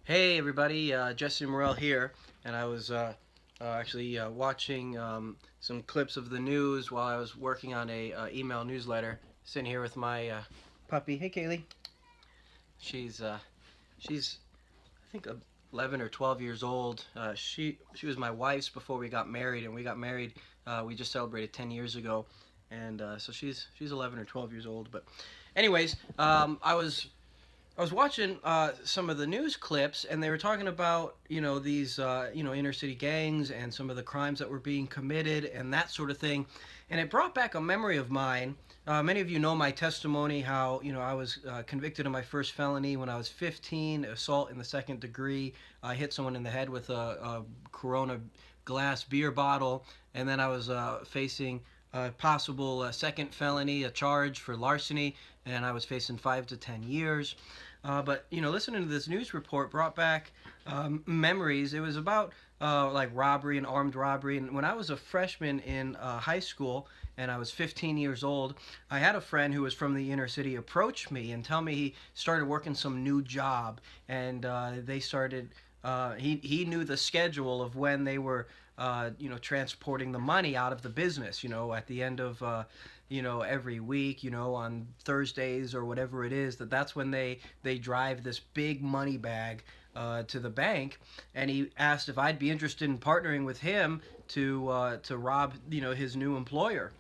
Hey everybody, JesseMorrell here, and I was actually watching some clips of the news while I was working on a email newsletter. Sitting here with my puppy. Hey Kaylee. She's she's I think 11 or 12 years old. She was my wife's before we got married, and we got married. We just celebrated 10 years ago, and so she's 11 or 12 years old. But anyways, I was watching some of the news clips, and they were talking about these inner city gangs and some of the crimes that were being committed and that sort of thing, and it brought back a memory of mine. Many of you know my testimony, how I was convicted of my first felony when I was 15, assault in the second degree. I hit someone in the head with a Corona glass beer bottle, and then I was facing a possible second felony, a charge for larceny, and I was facing 5 to 10 years. But listening to this news report brought back memories. It was about like robbery and armed robbery. And when I was a freshman in high school and I was 15 years old, I had a friend who was from the inner city approach me and tell me he started working some new job, and they started. He knew the schedule of when they were transporting the money out of the business. At the end of every week, on Thursdays or whatever it is, that's when they drive this big money bag to the bank. And he asked if I'd be interested in partnering with him to rob his new employer.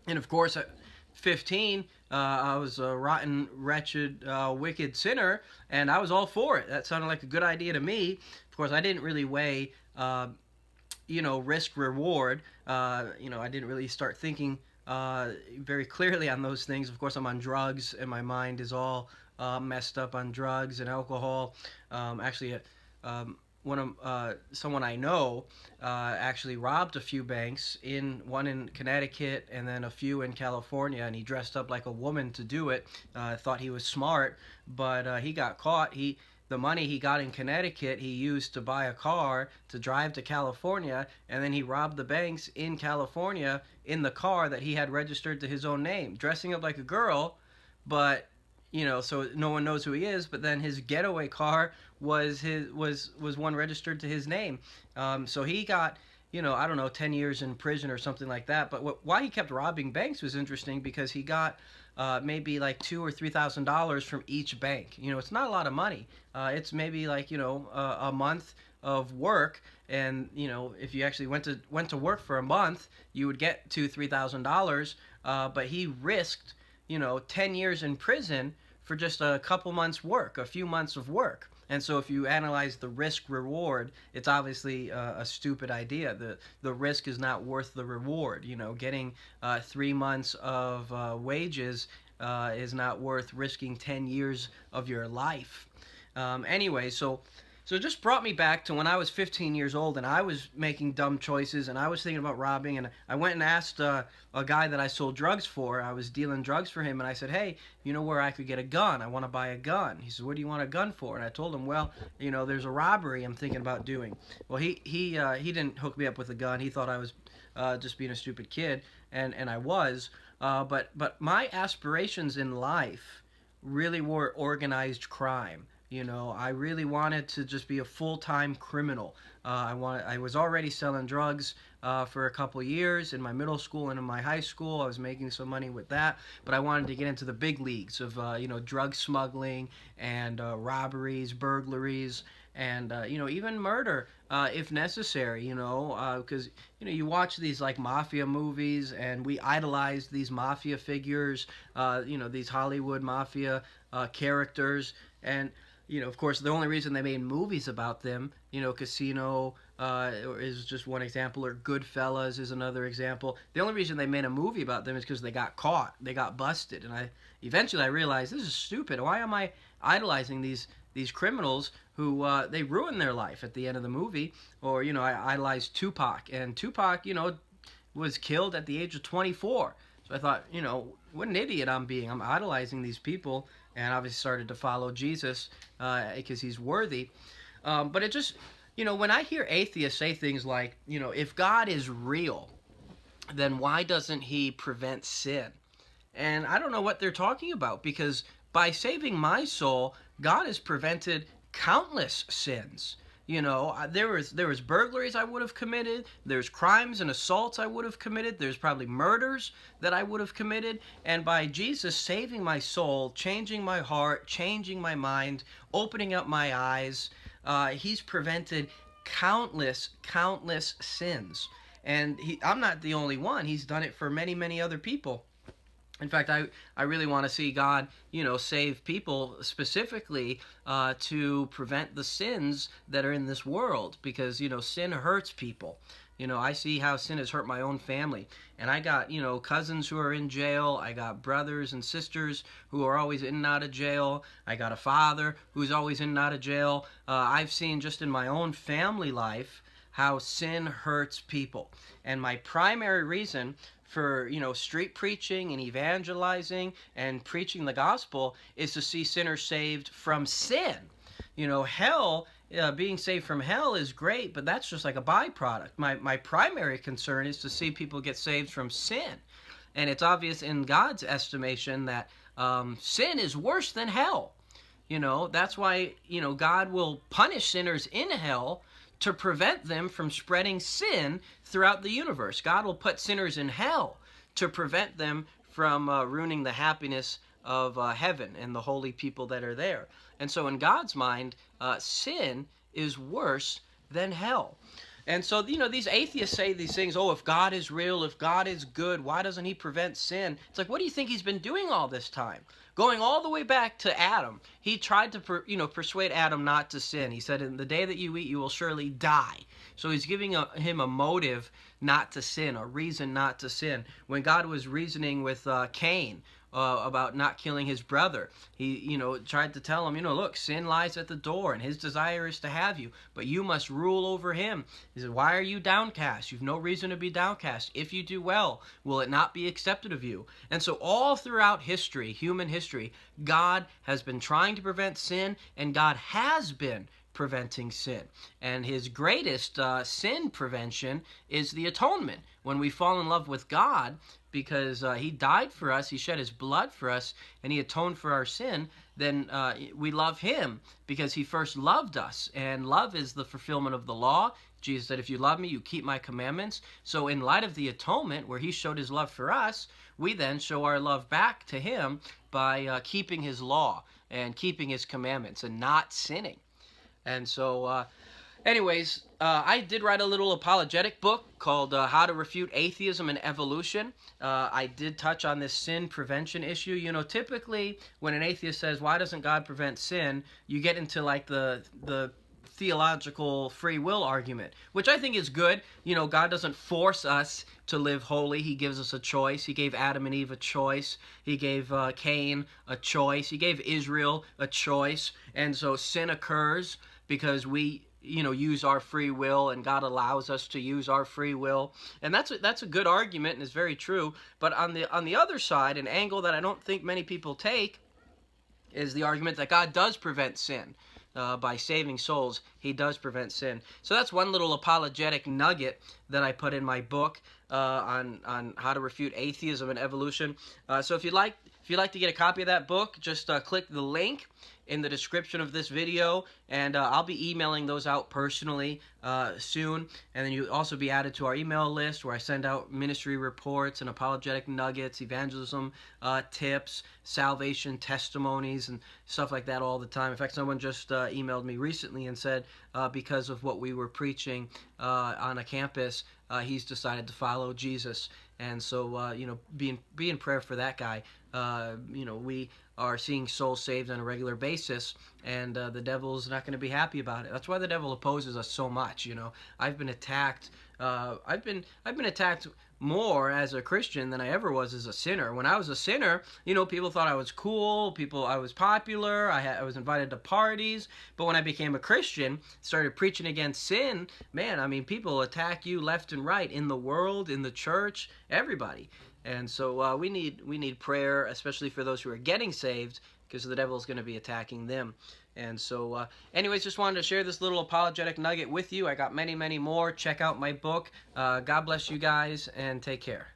And of course, at 15, I was a rotten, wretched, wicked sinner, and I was all for it. That sounded like a good idea to me. Of course, I didn't really weigh risk reward. I didn't really start thinking very clearly on those things. Of course, I'm on drugs, and my mind is all messed up on drugs and alcohol. Actually, someone I know actually robbed a few banks, one in Connecticut and then a few in California, and he dressed up like a woman to do it. Thought he was smart, but he got caught. The money he got in Connecticut, he used to buy a car to drive to California, and then he robbed the banks in California in the car that he had registered to his own name, dressing up like a girl, but so no one knows who he is. But then his getaway car was one registered to his name. So he got I don't know, 10 years in prison or something like that. But why he kept robbing banks was interesting, because he got maybe like $2,000 or $3,000 from each bank. It's not a lot of money. It's maybe like a month of work, and if you actually went to work for a month, you would get $2,000-$3,000. But he risked 10 years in prison for just a couple months work, a few months of work. And so if you analyze the risk reward, it's obviously a stupid idea. The risk is not worth the reward. Getting 3 months of wages is not worth risking 10 years of your life. Anyway, so it just brought me back to when I was 15 years old and I was making dumb choices and I was thinking about robbing, and I went and asked a guy that I sold drugs for. I was dealing drugs for him, and I said, hey, you know where I could get a gun? I want to buy a gun. He said, what do you want a gun for? And I told him, well, there's a robbery I'm thinking about doing. Well, he didn't hook me up with a gun. He thought I was just being a stupid kid, and I was. But my aspirations in life really were organized crime. I really wanted to just be a full-time criminal. I was already selling drugs for a couple years in my middle school and in my high school. I was making some money with that, but I wanted to get into the big leagues of drug smuggling and robberies, burglaries, and even murder if necessary. Because you watch these like mafia movies, and we idolize these mafia figures. These Hollywood mafia characters, and of course, the only reason they made movies about them, Casino is just one example, or Goodfellas is another example. The only reason they made a movie about them is because they got caught, they got busted, and eventually I realized this is stupid. Why am I idolizing these criminals who they ruin their life at the end of the movie? Or I idolized Tupac, and Tupac was killed at the age of 24. So I thought, what an idiot I'm being. I'm idolizing these people, and obviously started to follow Jesus because he's worthy. But it just, when I hear atheists say things like, if God is real, then why doesn't he prevent sin? And I don't know what they're talking about, because by saving my soul, God has prevented countless sins. You know, there was burglaries I would have committed. There's crimes and assaults I would have committed. There's probably murders that I would have committed. And by Jesus saving my soul, changing my heart, changing my mind, opening up my eyes, he's prevented countless sins. And I'm not the only one. He's done it for many other people. In fact, I really want to see God, save people specifically to prevent the sins that are in this world, because, sin hurts people. I see how sin has hurt my own family. And I got, cousins who are in jail. I got brothers and sisters who are always in and out of jail. I got a father who's always in and out of jail. I've seen just in my own family life how sin hurts people. And my primary reason for street preaching and evangelizing and preaching the gospel is to see sinners saved from sin. Hell, being saved from hell is great, but that's just like a byproduct. My primary concern is to see people get saved from sin. And it's obvious in God's estimation that sin is worse than hell. That's why God will punish sinners in hell to prevent them from spreading sin throughout the universe. God will put sinners in hell to prevent them from ruining the happiness of heaven and the holy people that are there. And so in God's mind, sin is worse than hell. And so, these atheists say these things, oh, if God is real, if God is good, why doesn't he prevent sin? It's like, what do you think he's been doing all this time? Going all the way back to Adam, he tried to, persuade Adam not to sin. He said, in the day that you eat, you will surely die. So he's giving him a motive not to sin, a reason not to sin. When God was reasoning with Cain, about not killing his brother, he tried to tell him, look, sin lies at the door and his desire is to have you, but you must rule over him. He said, why are you downcast? You've no reason to be downcast. If you do well, will it not be accepted of you? And so all throughout history, human history, God has been trying to prevent sin, and God has been preventing sin. And his greatest sin prevention is the atonement. When we fall in love with God, because he died for us, he shed his blood for us, and he atoned for our sin, then we love him because he first loved us. And love is the fulfillment of the law. Jesus said, if you love me, you keep my commandments. So in light of the atonement, where he showed his love for us, we then show our love back to him by keeping his law and keeping his commandments and not sinning. And so, anyways, I did write a little apologetic book called How to Refute Atheism and Evolution. I did touch on this sin prevention issue. Typically when an atheist says, why doesn't God prevent sin, you get into like the theological free will argument, which I think is good. God doesn't force us to live holy. He gives us a choice. He gave Adam and Eve a choice. He gave Cain a choice. He gave Israel a choice. And so sin occurs because we use our free will, and God allows us to use our free will. And that's a good argument, and it's very true. But on the other side, an angle that I don't think many people take is the argument that God does prevent sin. By saving souls, he does prevent sin. So that's one little apologetic nugget that I put in my book on how to refute atheism and evolution. So if you'd like to get a copy of that book, just click the link in the description of this video, and I'll be emailing those out personally soon. And then you'll also be added to our email list, where I send out ministry reports and apologetic nuggets, evangelism tips, salvation testimonies, and stuff like that all the time. In fact, someone just emailed me recently and said because of what we were preaching on a campus, he's decided to follow Jesus. And so, be in prayer for that guy. We are seeing souls saved on a regular basis, and the devil's not going to be happy about it. That's why the devil opposes us so much. I've been attacked. I've been attacked more as a Christian than I ever was as a sinner. When I was a sinner, people thought I was cool. I was popular. I was invited to parties. But when I became a Christian, started preaching against sin, man, people attack you left and right, in the world, in the church, everybody. And so we need prayer, especially for those who are getting saved, because the devil is going to be attacking them. And so, anyways, just wanted to share this little apologetic nugget with you. I got many more. Check out my book. God bless you guys, and take care.